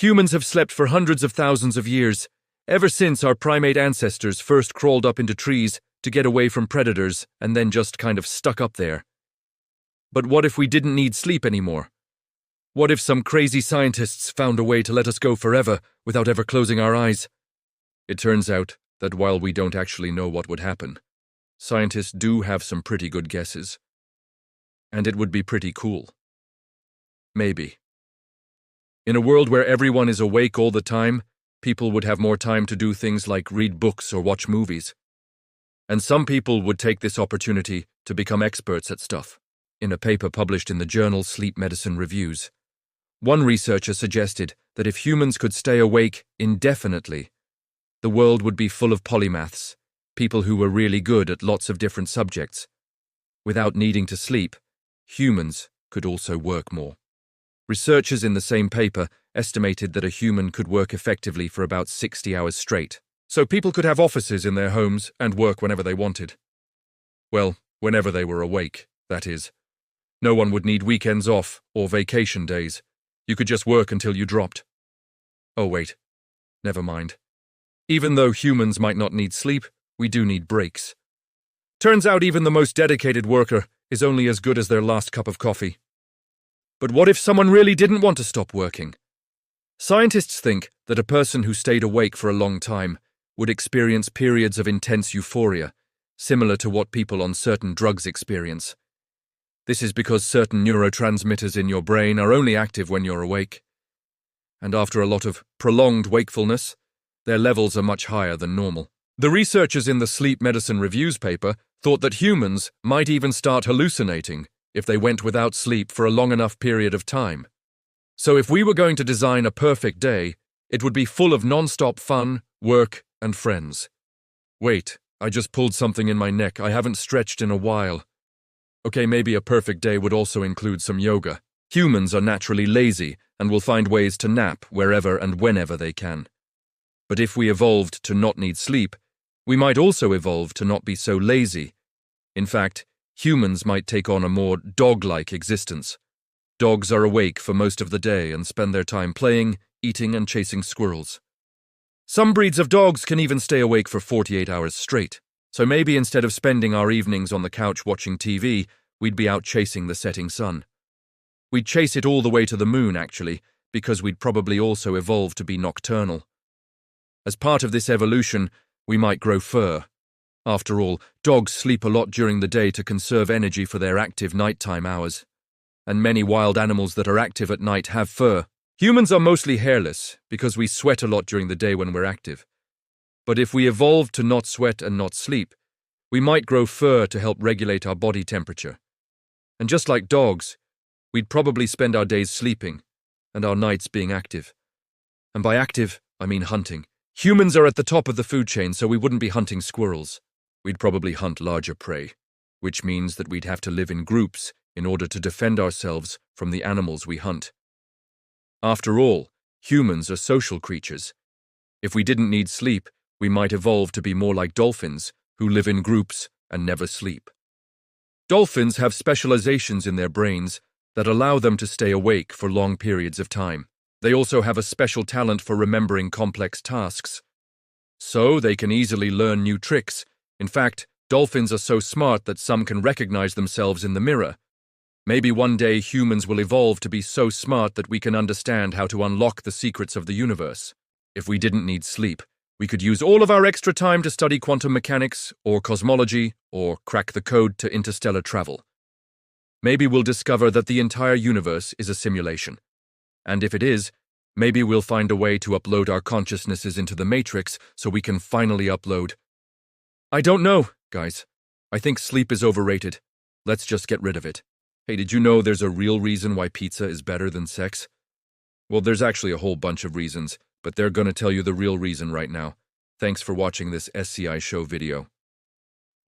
Humans have slept for hundreds of thousands of years, ever since our primate ancestors first crawled up into trees to get away from predators and then just kind of stuck up there. But what if we didn't need sleep anymore? What if some crazy scientists found a way to let us go forever without ever closing our eyes? It turns out that while we don't actually know what would happen, scientists do have some pretty good guesses. And it would be pretty cool. Maybe. In a world where everyone is awake all the time, people would have more time to do things like read books or watch movies. And some people would take this opportunity to become experts at stuff. In a paper published in the journal Sleep Medicine Reviews, one researcher suggested that if humans could stay awake indefinitely, the world would be full of polymaths, people who were really good at lots of different subjects. Without needing to sleep, humans could also work more. Researchers in the same paper estimated that a human could work effectively for about 60 hours straight, so people could have offices in their homes and work whenever they wanted. Well, whenever they were awake, that is. No one would need weekends off or vacation days. You could just work until you dropped. Oh wait, never mind. Even though humans might not need sleep, we do need breaks. Turns out even the most dedicated worker is only as good as their last cup of coffee. But what if someone really didn't want to stop working? Scientists think that a person who stayed awake for a long time would experience periods of intense euphoria, similar to what people on certain drugs experience. This is because certain neurotransmitters in your brain are only active when you're awake. And after a lot of prolonged wakefulness, their levels are much higher than normal. The researchers in the Sleep Medicine Reviews paper thought that humans might even start hallucinating if they went without sleep for a long enough period of time. So if we were going to design a perfect day, it would be full of non-stop fun, work, and friends. Wait, I just pulled something in my neck. I haven't stretched in a while. Okay, maybe a perfect day would also include some yoga. Humans are naturally lazy and will find ways to nap wherever and whenever they can. But if we evolved to not need sleep, we might also evolve to not be so lazy. In fact, humans might take on a more dog-like existence. Dogs are awake for most of the day and spend their time playing, eating, and chasing squirrels. Some breeds of dogs can even stay awake for 48 hours straight. So maybe instead of spending our evenings on the couch watching TV, we'd be out chasing the setting sun. We'd chase it all the way to the moon, actually, because we'd probably also evolve to be nocturnal. As part of this evolution, we might grow fur. After all, dogs sleep a lot during the day to conserve energy for their active nighttime hours. And many wild animals that are active at night have fur. Humans are mostly hairless because we sweat a lot during the day when we're active. But if we evolved to not sweat and not sleep, we might grow fur to help regulate our body temperature. And just like dogs, we'd probably spend our days sleeping and our nights being active. And by active, I mean hunting. Humans are at the top of the food chain, so we wouldn't be hunting squirrels. We'd probably hunt larger prey, which means that we'd have to live in groups in order to defend ourselves from the animals we hunt. After all, humans are social creatures. If we didn't need sleep, we might evolve to be more like dolphins, who live in groups and never sleep. Dolphins have specializations in their brains that allow them to stay awake for long periods of time. They also have a special talent for remembering complex tasks. So they can easily learn new tricks. In fact, dolphins are so smart that some can recognize themselves in the mirror. Maybe one day humans will evolve to be so smart that we can understand how to unlock the secrets of the universe. If we didn't need sleep, we could use all of our extra time to study quantum mechanics, or cosmology, or crack the code to interstellar travel. Maybe we'll discover that the entire universe is a simulation. And if it is, maybe we'll find a way to upload our consciousnesses into the Matrix so we can finally upload. I don't know, guys. I think sleep is overrated. Let's just get rid of it. Hey, did you know there's a real reason why pizza is better than sex? Well, there's actually a whole bunch of reasons, but they're gonna tell you the real reason right now. Thanks for watching this SCI show video.